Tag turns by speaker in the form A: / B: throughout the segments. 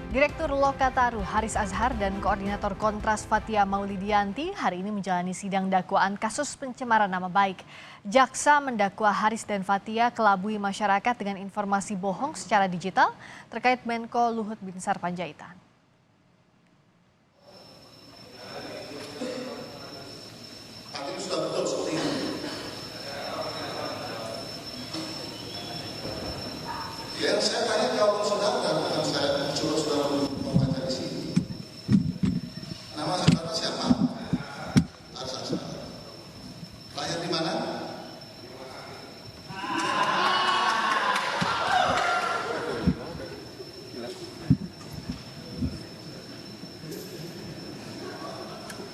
A: Direktur Lokataru Haris Azhar dan Koordinator Kontras Fathia Maulidianti hari ini menjalani sidang dakwaan kasus pencemaran nama baik. Jaksa mendakwa Haris dan Fathia kelabui masyarakat dengan informasi bohong secara digital terkait Menko Luhut Binsar Panjaitan.
B: Sudah betul seperti ini. Ya, saya tanya jawab saudara, bukan saya suruh saudara membaca di sini. Nama saudara siapa? Haris Azhar. Lahir di mana?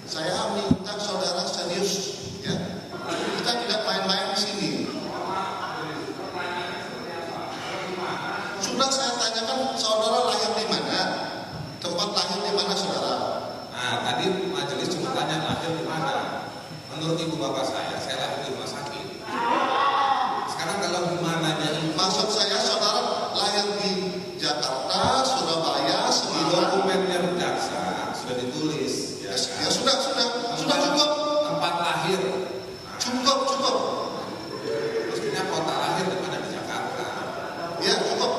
B: Saya minta saudara serius, ya. Kita tidak main-main di sini. Sudah saya tanyakan saudara lahir di mana? Tempat lahir di mana saudara?
C: Nah, tadi majelis cuma tanya lahir di mana. Menurut ibu bapak saya lahir di rumah sakit. Sekarang kalau di mananya ini?
B: Maksud saya saudara lahir di Jakarta, Surabaya,
C: Di dokumennya jaksa sudah ditulis.
B: Ya sudah cukup.
C: Tempat lahir.
B: Cukup.
C: Mestinya kota lahir di mana? Di Jakarta.
B: Ya cukup.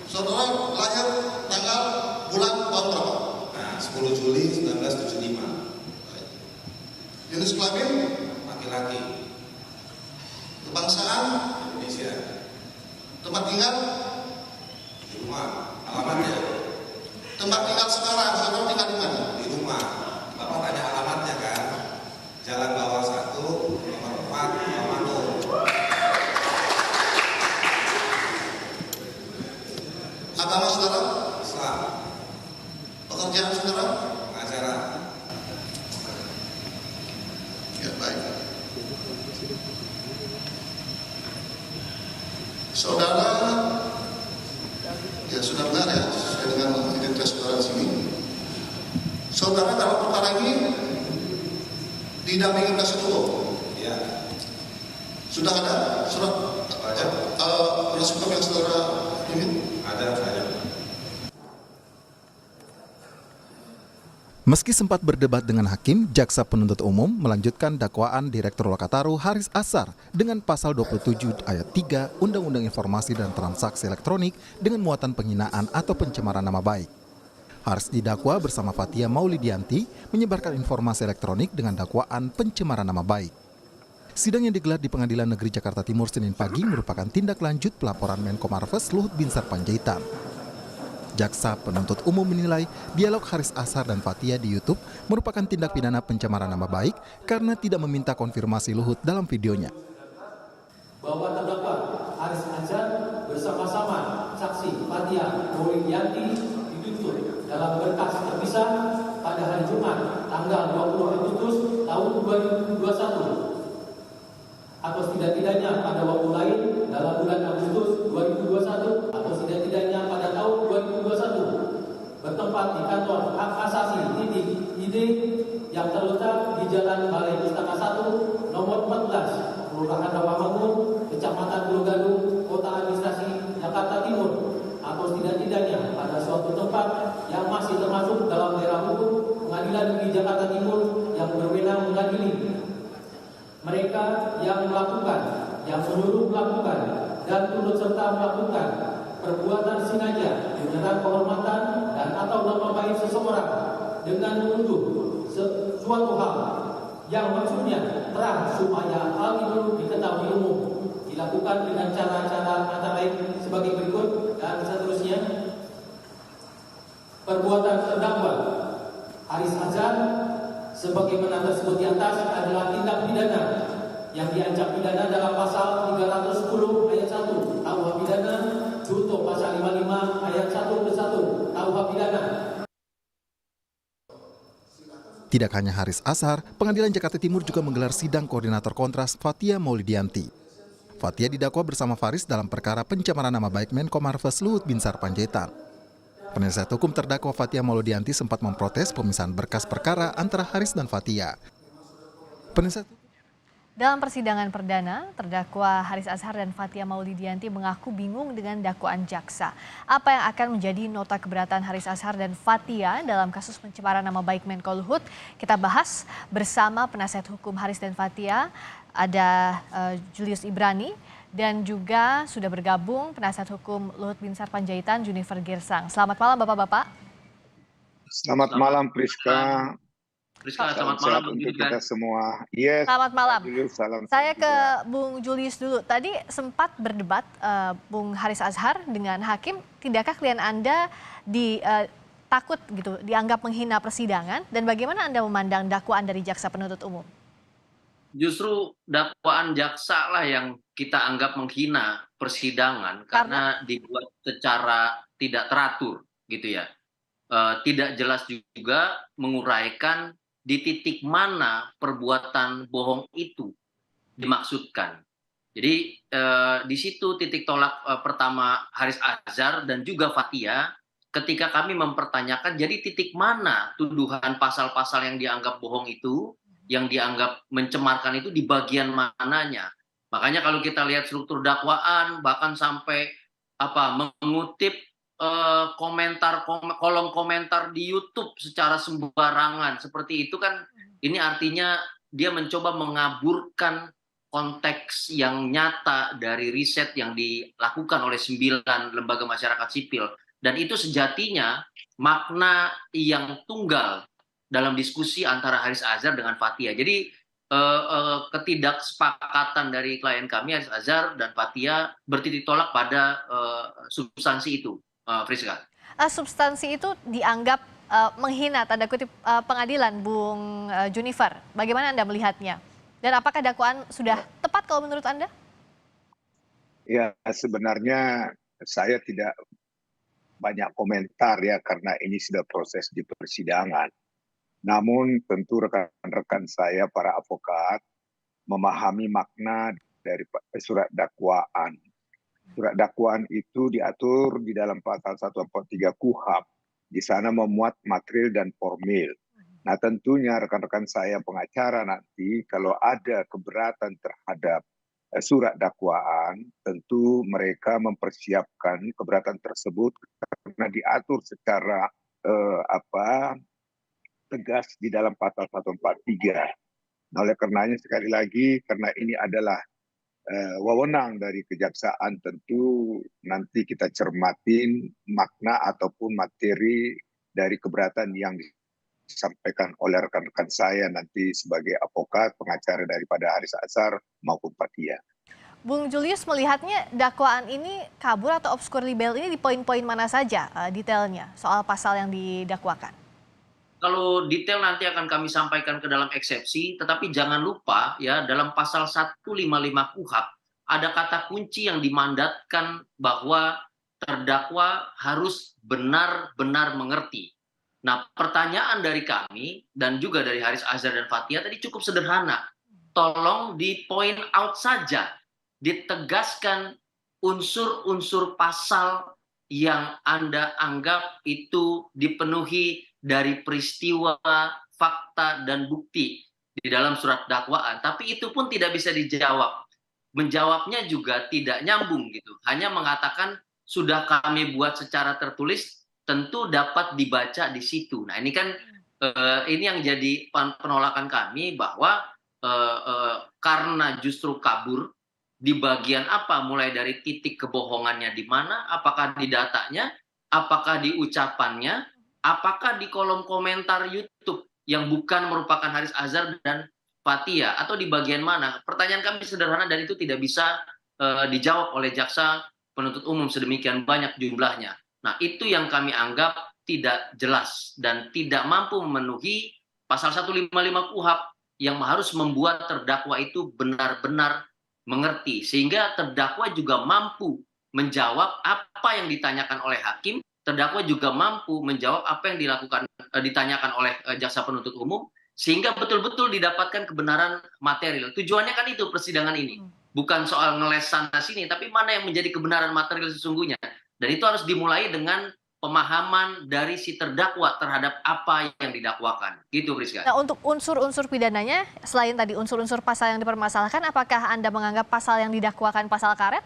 B: Saudara lahir tanggal bulan tahun berapa?
C: Nah, 10 Juli 1975.
B: Jenis kelamin?
C: Laki-laki.
B: Kebangsaan?
C: Indonesia.
B: Tempat tinggal?
C: Di rumah. Alamatnya?
B: Tempat tinggal sekarang, saudara tinggal di mana?
C: Di rumah. Bapak tanya alamatnya kan? Jalan Bawah 1, nomor 4, Manado.
B: Agama saudara?
C: Islam.
B: Pekerjaan saudara?
C: Pengajaran.
B: Ya baik. Saudara, ya sudah benar ya, sesuai dengan identitas saudara di sini. Saudara dalam perkara ini didampingi penasihat hukum.
C: Ya.
B: Sudah ada surat penasihat hukum yang saudara ingin?
C: Ada.
D: Meski sempat berdebat dengan hakim, jaksa penuntut umum melanjutkan dakwaan Direktur Lokataru Haris Azhar dengan pasal 27 ayat 3 Undang-Undang Informasi dan Transaksi Elektronik dengan muatan penghinaan atau pencemaran nama baik. Haris didakwa bersama Fathia Maulidianti menyebarkan informasi elektronik dengan dakwaan pencemaran nama baik. Sidang yang digelar di Pengadilan Negeri Jakarta Timur Senin pagi merupakan tindak lanjut pelaporan Menko Marves Luhut Binsar Panjaitan. Jaksa penuntut umum menilai dialog Haris Azhar dan Fathia di YouTube merupakan tindak pidana pencemaran nama baik karena tidak meminta konfirmasi Luhut dalam videonya.
E: Bahwa terdakwa Haris Azhar bersama-sama saksi Fathia Maulidianti dituntut dalam berkas terpisah pada hari Jumat tanggal 20 Agustus tahun 2021 atau setidak-tidaknya pada waktu lain dalam bulan Agustus 2021 atau setidak-tidaknya pada tahun 2021 bertempat di kantor hak asasi ID yang terletak di Jalan Balai Pustaka 1 nomor 14 Kelurahan Rawamangun, Kecamatan Pulau Gadung, Kota Administrasi Jakarta Timur atau setidak-tidaknya pada suatu tempat yang masih termasuk dalam daerah hukum Pengadilan Negeri Jakarta Timur yang berwenang mengadili mereka yang melakukan, yang menyuruh melakukan, dan turut serta melakukan perbuatan sengaja menyerang kehormatan dan atau nama baik seseorang dengan menuduh suatu hal yang maksudnya terang supaya hal itu diketahui umum, dilakukan dengan cara-cara antara lain sebagai berikut dan seterusnya. Perbuatan terdakwa Haris Azhar sebagaimana tersebut di atas adalah tindak pidana yang diancam pidana dalam pasal 310 ayat 1 KUH pidana junto pasal 55 ayat 1 ke 1 KUH pidana.
D: Tidak hanya Haris Azhar, Pengadilan Jakarta Timur juga menggelar sidang koordinator kontras Fathia Maulidianti. Fathia didakwa bersama Faris dalam perkara pencemaran nama baik Menko Marves Luhut Binsar Panjaitan. Penasihat hukum terdakwa Fathia Maulidianti sempat memprotes pemisahan berkas perkara antara Haris dan Fathia.
A: Dalam persidangan perdana, terdakwa Haris Azhar dan Fathia Maulidiyanti mengaku bingung dengan dakwaan jaksa. Apa yang akan menjadi nota keberatan Haris Azhar dan Fathia dalam kasus pencemaran nama baik Menko Luhut? Kita bahas bersama penasihat hukum Haris dan Fathia, ada Julius Ibrani, dan juga sudah bergabung penasihat hukum Luhut Binsar Panjaitan, Junifer Girsang. Selamat malam Bapak-Bapak.
B: Selamat malam Priska.
F: Priska,
B: Salam
F: selamat malam
B: sehat untuk kita semua. Yes.
A: Selamat malam.
B: Julius, salam
A: Saya
B: sehat
A: ke
B: juga.
A: Bung Julius dulu. Tadi sempat berdebat Bung Haris Azhar dengan hakim. Tidakkah klien Anda takut gitu dianggap menghina persidangan? Dan bagaimana Anda memandang dakwaan dari jaksa penuntut umum?
F: Justru dakwaan jaksa lah yang kita anggap menghina persidangan karena dibuat secara tidak teratur gitu ya. Tidak jelas juga menguraikan di titik mana perbuatan bohong itu dimaksudkan. Jadi di situ titik tolak pertama Haris Azhar dan juga Fathia ketika kami mempertanyakan jadi titik mana tuduhan pasal-pasal yang dianggap bohong itu, yang dianggap mencemarkan itu di bagian mananya. Makanya kalau kita lihat struktur dakwaan bahkan sampai mengutip kolom komentar di YouTube secara sembarangan seperti itu kan, ini artinya dia mencoba mengaburkan konteks yang nyata dari riset yang dilakukan oleh 9 lembaga masyarakat sipil, dan itu sejatinya makna yang tunggal dalam diskusi antara Haris Azhar dengan Fathia. Jadi ketidaksepakatan dari klien kami Haris Azhar dan Fathia bertitik tolak pada substansi itu. Priska.
A: Substansi itu dianggap menghina tanda kutip pengadilan, Bung Junifer. Bagaimana Anda melihatnya? Dan apakah dakwaan sudah tepat kalau menurut Anda?
B: Ya, sebenarnya saya tidak banyak komentar ya karena ini sudah proses di persidangan. Namun tentu rekan-rekan saya para advokat memahami makna dari surat dakwaan. Surat dakwaan itu diatur di dalam pasal 143 KUHP. Di sana memuat material dan formil. Nah tentunya rekan-rekan saya pengacara nanti kalau ada keberatan terhadap surat dakwaan, tentu mereka mempersiapkan keberatan tersebut karena diatur secara tegas di dalam pasal 143. Nah oleh karenanya sekali lagi karena ini adalah wewenang dari kejaksaan, tentu nanti kita cermatin makna ataupun materi dari keberatan yang disampaikan oleh rekan-rekan saya nanti sebagai advokat pengacara daripada Haris Azhar maupun Fathia.
A: Bung Julius melihatnya dakwaan ini kabur atau obskur libel ini di poin-poin mana saja detailnya soal pasal yang didakwakan?
F: Kalau detail nanti akan kami sampaikan ke dalam eksepsi, tetapi jangan lupa ya dalam pasal 155 KUHP ada kata kunci yang dimandatkan bahwa terdakwa harus benar-benar mengerti. Nah, pertanyaan dari kami dan juga dari Haris Azhar dan Fathia tadi cukup sederhana. Tolong di point out saja, ditegaskan unsur-unsur pasal yang Anda anggap itu dipenuhi dari peristiwa, fakta, dan bukti di dalam surat dakwaan. Tapi itu pun tidak bisa dijawab. Menjawabnya juga tidak nyambung gitu. Hanya mengatakan sudah kami buat secara tertulis, tentu dapat dibaca di situ. Nah ini kan ini yang jadi penolakan kami bahwa karena justru kabur di bagian apa, mulai dari titik kebohongannya di mana, apakah di datanya, apakah di ucapannya, apakah di kolom komentar YouTube yang bukan merupakan Haris Azhar dan Fathia, atau di bagian mana? Pertanyaan kami sederhana dan itu tidak bisa dijawab oleh jaksa penuntut umum sedemikian banyak jumlahnya. Nah itu yang kami anggap tidak jelas dan tidak mampu memenuhi pasal 155 KUHP yang harus membuat terdakwa itu benar-benar mengerti, sehingga terdakwa juga mampu menjawab apa yang ditanyakan oleh hakim, terdakwa juga mampu menjawab apa yang ditanyakan oleh jaksa penuntut umum, sehingga betul-betul didapatkan kebenaran material. Tujuannya kan itu persidangan ini, bukan soal ngeles sana sini, tapi mana yang menjadi kebenaran material sesungguhnya. Dan itu harus dimulai dengan pemahaman dari si terdakwa terhadap apa yang didakwakan. Gitu, Priska.
A: Nah, untuk unsur-unsur pidananya, selain tadi unsur-unsur pasal yang dipermasalahkan, apakah Anda menganggap pasal yang didakwakan pasal karet?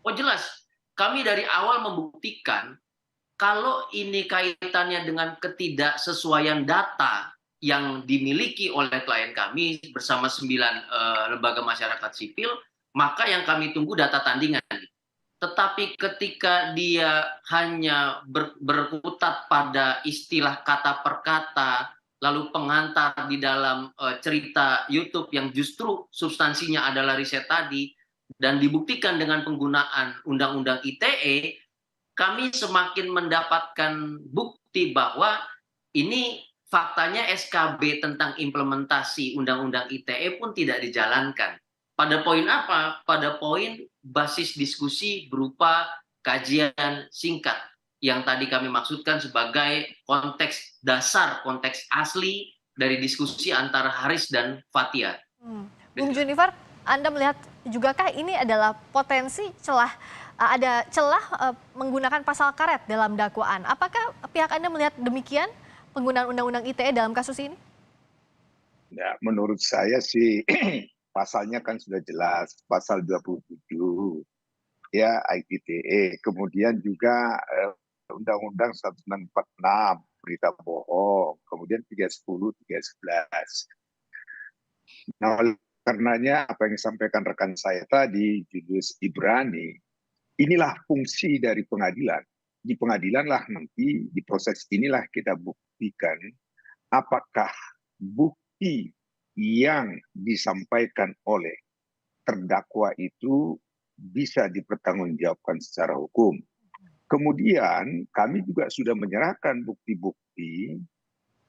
F: Oh jelas, kami dari awal membuktikan kalau ini kaitannya dengan ketidaksesuaian data yang dimiliki oleh klien kami bersama 9 lembaga masyarakat sipil, maka yang kami tunggu data tandingan. Tetapi ketika dia hanya berkutat pada istilah kata per kata, lalu pengantar di dalam cerita YouTube yang justru substansinya adalah riset tadi, dan dibuktikan dengan penggunaan Undang-Undang ITE, kami semakin mendapatkan bukti bahwa ini faktanya SKB tentang implementasi Undang-Undang ITE pun tidak dijalankan. Pada poin apa? Pada poin basis diskusi berupa kajian singkat yang tadi kami maksudkan sebagai konteks dasar, konteks asli dari diskusi antara Haris dan Fathia.
A: Bung Junifer, Anda melihat jugakah ini adalah potensi ada celah menggunakan pasal karet dalam dakwaan? Apakah pihak Anda melihat demikian penggunaan Undang-Undang ITE dalam kasus ini?
G: Ya, menurut saya sih pasalnya kan sudah jelas, pasal 27 ya ITE, kemudian juga Undang-Undang 1946 berita bohong, kemudian 310, 311. Nah, oleh karenanya apa yang disampaikan rekan saya tadi, Julius Ibrani, inilah fungsi dari pengadilan. Di pengadilan lah nanti, di proses inilah kita buktikan apakah bukti yang disampaikan oleh terdakwa itu bisa dipertanggungjawabkan secara hukum. Kemudian kami juga sudah menyerahkan bukti-bukti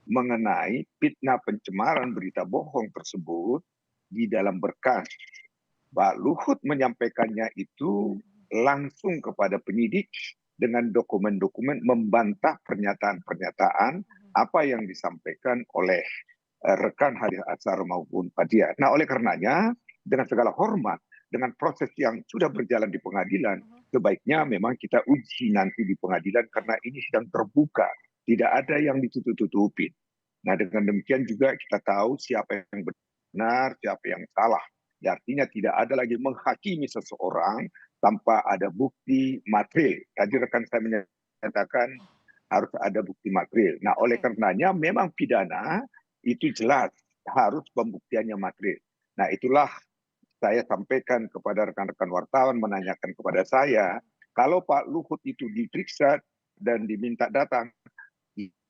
G: mengenai fitnah pencemaran berita bohong tersebut di dalam berkas. Pak Luhut menyampaikannya itu langsung kepada penyidik dengan dokumen-dokumen membantah pernyataan-pernyataan apa yang disampaikan oleh rekan Haris Azhar maupun Fathia. Nah, oleh karenanya dengan segala hormat, dengan proses yang sudah berjalan di pengadilan, sebaiknya memang kita uji nanti di pengadilan karena ini sedang terbuka, tidak ada yang ditutup-tutupin. Nah, dengan demikian juga kita tahu siapa yang benar, siapa yang salah. Artinya tidak ada lagi menghakimi seseorang tanpa ada bukti material. Tadi rekan saya menyatakan harus ada bukti material. Nah, oleh karenanya memang pidana itu jelas harus pembuktiannya material. Nah, itulah saya sampaikan kepada rekan-rekan wartawan menanyakan kepada saya, kalau Pak Luhut itu diperiksa dan diminta datang,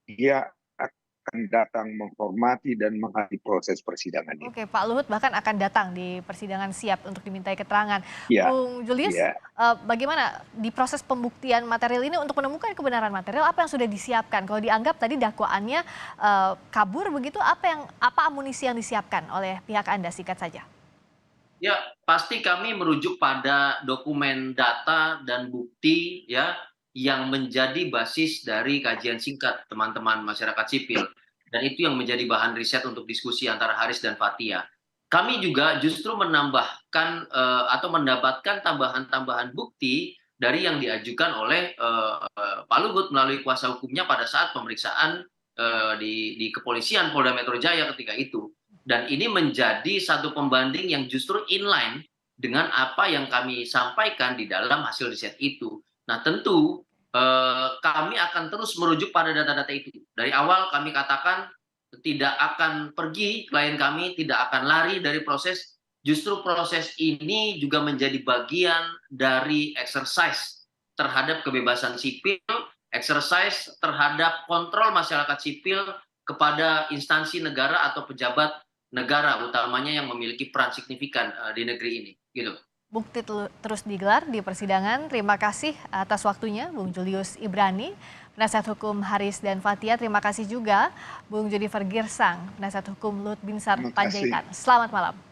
G: dia akan datang menghormati dan menghadiri proses persidangan ini.
A: Oke, Pak Luhut bahkan akan datang di persidangan siap untuk dimintai keterangan.
G: Ya,
A: Bung Julius,
G: ya.
A: bagaimana di proses pembuktian material ini untuk menemukan kebenaran material apa yang sudah disiapkan? Kalau dianggap tadi dakwaannya kabur begitu, apa amunisi yang disiapkan oleh pihak Anda, singkat saja?
F: Ya, pasti kami merujuk pada dokumen data dan bukti ya yang menjadi basis dari kajian singkat teman-teman masyarakat sipil. Dan itu yang menjadi bahan riset untuk diskusi antara Haris dan Fathia. Kami juga justru menambahkan atau mendapatkan tambahan-tambahan bukti dari yang diajukan oleh Pak Luhut melalui kuasa hukumnya pada saat pemeriksaan di kepolisian Polda Metro Jaya ketika itu. Dan ini menjadi satu pembanding yang justru inline dengan apa yang kami sampaikan di dalam hasil riset itu. Nah, tentu kami akan terus merujuk pada data-data itu. Dari awal kami katakan tidak akan pergi, klien kami tidak akan lari dari proses. Justru proses ini juga menjadi bagian dari exercise terhadap kebebasan sipil, exercise terhadap kontrol masyarakat sipil kepada instansi negara atau pejabat negara, utamanya yang memiliki peran signifikan di negeri ini. Gitu.
A: Bukti terus digelar di persidangan. Terima kasih atas waktunya Bung Julius Ibrani, penasihat hukum Haris dan Fathia. Terima kasih juga Bung Junifer Girsang, penasihat hukum Luhut Binsar Panjaitan. Selamat malam.